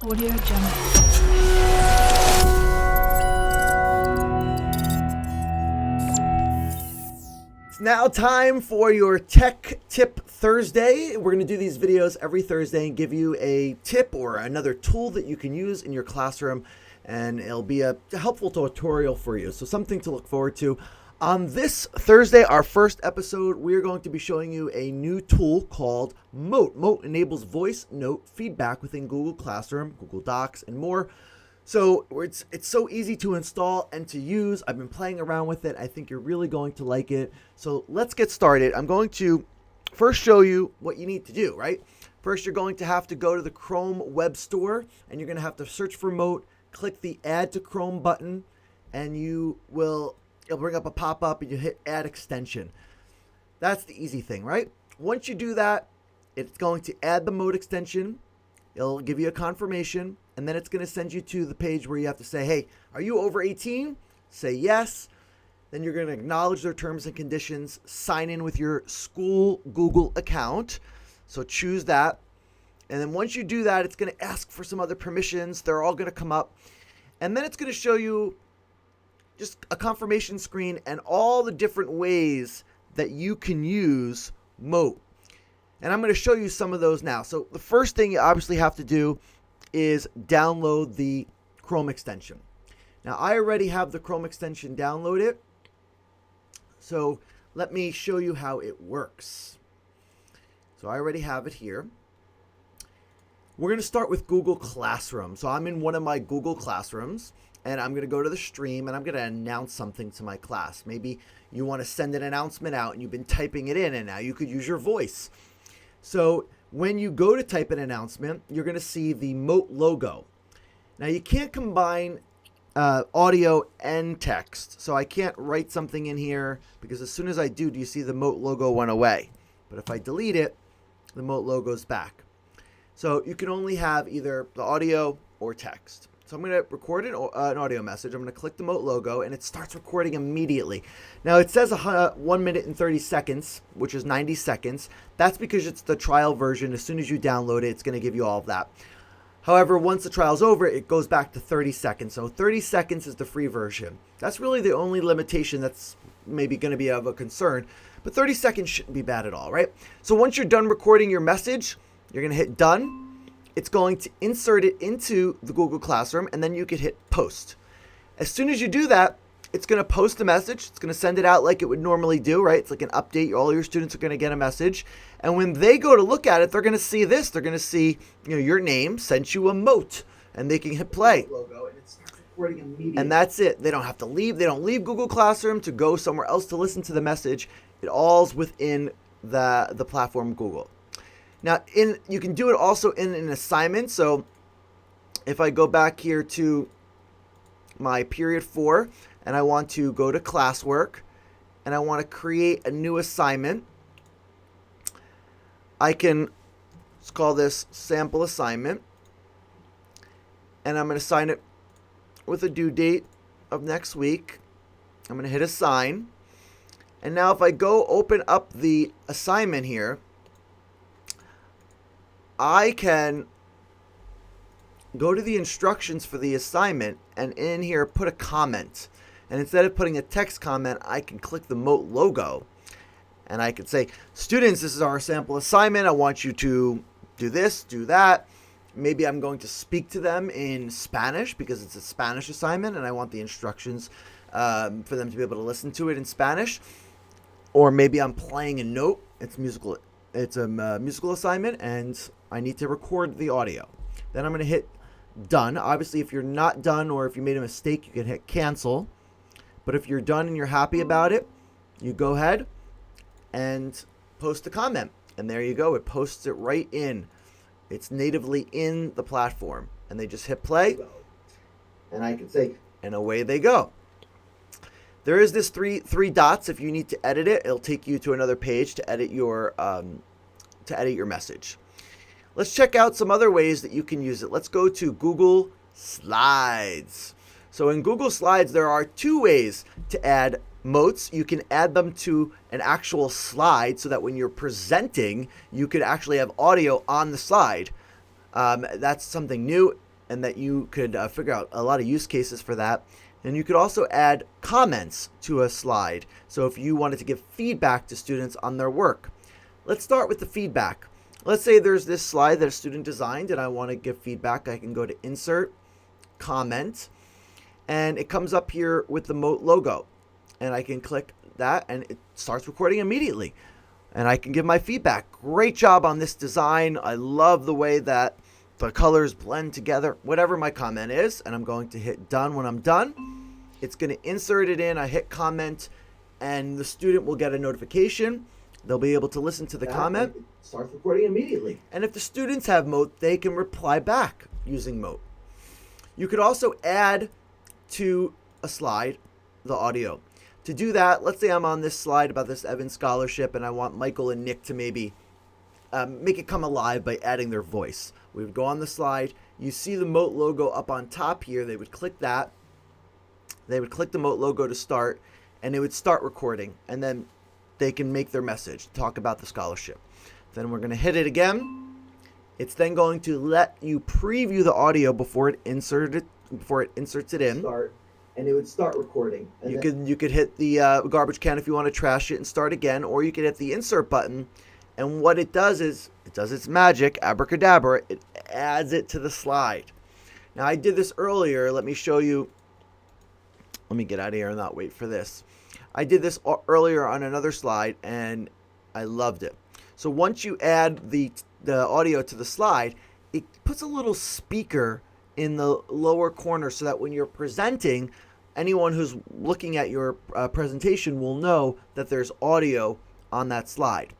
Audio Jungle. It's now time for your Tech Tip Thursday. We're going to do these videos every Thursday and give you a tip or another tool that you can use in your classroom, and it'll be a helpful tutorial for you. So something to look forward to. On this Thursday, our first episode, we're going to be showing you a new tool called Mote. Mote enables voice note feedback within Google Classroom, Google Docs, and more. So it's so easy to install and to use. I've been playing around with it. I think you're really going to like it. So let's get started. I'm going to first show you what you need to do, right? First, you're going to have to go to the Chrome web store, and you're going to have to search for Mote, click the Add to Chrome button, and it'll bring up a pop-up, and you hit Add Extension. That's the easy thing, right? Once you do that, it's going to add the Mote extension. It'll give you a confirmation, and then it's going to send you to the page where you have to say, hey, are you over 18? Say yes. Then you're going to acknowledge their terms and conditions, sign in with your school Google account. So choose that. And then once you do that, it's going to ask for some other permissions. They're all going to come up. And then it's going to show you just a confirmation screen and all the different ways that you can use Mote. And I'm going to show you some of those now. So the first thing you obviously have to do is download the Chrome extension. Now I already have the Chrome extension downloaded. So let me show you how it works. So I already have it here. We're going to start with Google Classroom. So I'm in one of my Google Classrooms, and I'm going to go to the stream, and I'm going to announce something to my class. Maybe you want to send an announcement out, and you've been typing it in, and now you could use your voice. So when you go to type an announcement, you're going to see the Mote logo. Now you can't combine audio and text, so I can't write something in here, because as soon as I do you see the Mote logo went away? But if I delete it, the Mote logo's back. So you can only have either the audio or text. So I'm going to record an audio message. I'm going to click the Mote logo, and it starts recording immediately. Now it says 1 minute and 30 seconds, which is 90 seconds. That's because it's the trial version. As soon as you download it, it's going to give you all of that. However, once the trial's over, it goes back to 30 seconds. So 30 seconds is the free version. That's really the only limitation that's maybe going to be of a concern. But 30 seconds shouldn't be bad at all, right? So once you're done recording your message, you're going to hit done. It's going to insert it into the Google Classroom, and then you can hit post. As soon as you do that, it's going to post a message. It's going to send it out like it would normally do, right? It's like an update. All your students are going to get a message. And when they go to look at it, they're going to see this. They're going to see, your name sent you a Mote, and they can hit play. Logo, and it starts recording immediately. And that's it. They don't have to leave. They don't leave Google Classroom to go somewhere else to listen to the message. It all's within the platform Google. Now, you can do it also in an assignment. So if I go back here to my period 4, and I want to go to classwork, and I want to create a new assignment, I can call this sample assignment, and I'm going to assign it with a due date of next week. I'm going to hit assign. And now if I go open up the assignment here, I can go to the instructions for the assignment, and in here put a comment. And instead of putting a text comment, I can click the Mote logo, and I can say, students, this is our sample assignment. I want you to do this, do that. Maybe I'm going to speak to them in Spanish because it's a Spanish assignment, and I want the instructions for them to be able to listen to it in Spanish. Or maybe I'm playing a note. It's musical. It's a musical assignment, and I need to record the audio. Then I'm going to hit done. Obviously, if you're not done, or if you made a mistake, you can hit cancel. But if you're done and you're happy about it, you go ahead and post a comment. And there you go. It posts it right in. It's natively in the platform. And they just hit play. And I can say, and away they go. There is this three dots. If you need to edit it, it'll take you to another page to edit your message. Let's check out some other ways that you can use it. Let's go to Google Slides. So in Google Slides, there are 2 ways to add Motes. You can add them to an actual slide so that when you're presenting, you could actually have audio on the slide. That's something new. and that you could figure out a lot of use cases for that. And you could also add comments to a slide. So if you wanted to give feedback to students on their work. Let's start with the feedback. Let's say there's this slide that a student designed and I want to give feedback. I can go to Insert, Comment, and it comes up here with the Mote logo. And I can click that and it starts recording immediately. And I can give my feedback. Great job on this design. I love the way that the colors blend together, whatever my comment is. And I'm going to hit done when I'm done. It's going to insert it in. I hit comment and the student will get a notification. They'll be able to listen to the comment. It starts recording immediately. And if the students have Mote, they can reply back using Mote. You could also add to a slide the audio. To do that, let's say I'm on this slide about this Evans scholarship and I want Michael and Nick to maybe make it come alive by adding their voice. We would go on the slide. You see the Mote logo up on top here. They would click that. They would click the Mote logo to start, and it would start recording. And then they can make their message, talk about the scholarship. Then we're going to hit it again. It's then going to let you preview the audio before it inserts it in. Start, and it would start recording. And you could hit the garbage can if you want to trash it and start again, or you could hit the insert button. And what it does is it does its magic, abracadabra. It adds it to the slide. Now I did this earlier. Let me show you. Let me get out of here and not wait for this. I did this earlier on another slide and I loved it. So once you add the audio to the slide, it puts a little speaker in the lower corner so that when you're presenting, anyone who's looking at your presentation will know that there's audio on that slide.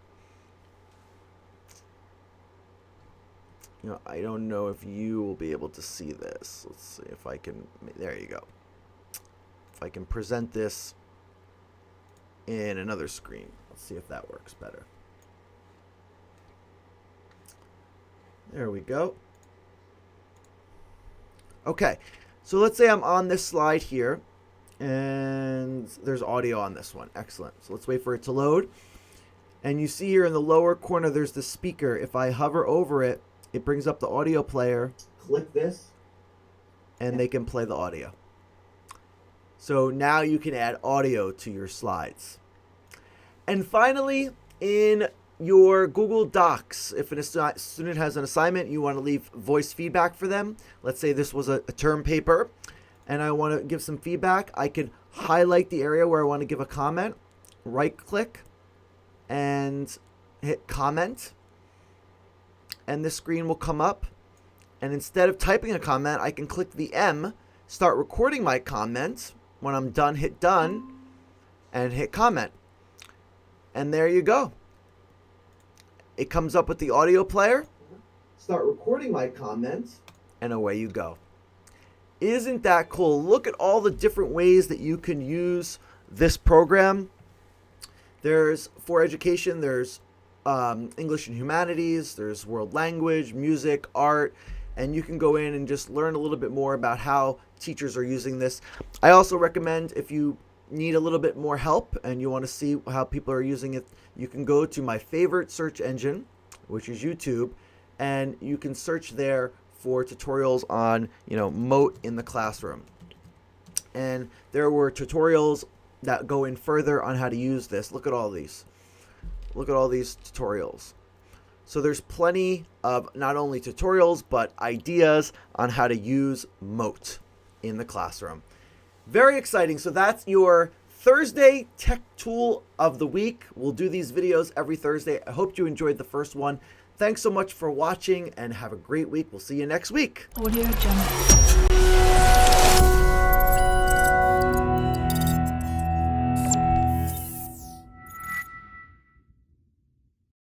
You know, I don't know if you will be able to see this. Let's see if I can. There you go. If I can present this in another screen. Let's see if that works better. There we go. Okay, so let's say I'm on this slide here and there's audio on this one. Excellent. So let's wait for it to load. And you see here in the lower corner there's the speaker. If I hover over it, it brings up the audio player. Click this and they can play the audio. So now you can add audio to your slides. And finally, in your Google Docs, if a student has an assignment, you want to leave voice feedback for them. Let's say this was a term paper and I want to give some feedback. I can highlight the area where I want to give a comment, right click and hit comment. And this screen will come up. And instead of typing a comment, I can click the M, start recording my comment. When I'm done, hit done and hit comment. And there you go. It comes up with the audio player. Start recording my comments and away you go. Isn't that cool? Look at all the different ways that you can use this program. There's for education, there's English and humanities, there's world language, music, art, and you can go in and just learn a little bit more about how teachers are using this. I also recommend if you need a little bit more help and you want to see how people are using it, you can go to my favorite search engine, which is YouTube, and you can search there for tutorials on, Mote in the classroom. And there were tutorials that go in further on how to use this. Look at all these. Look at all these tutorials. So there's plenty of not only tutorials, but ideas on how to use Mote in the classroom. Very exciting. So that's your Thursday tech tool of the week. We'll do these videos every Thursday. I hope you enjoyed the first one. Thanks so much for watching and have a great week. We'll see you next week. Audio Jungle.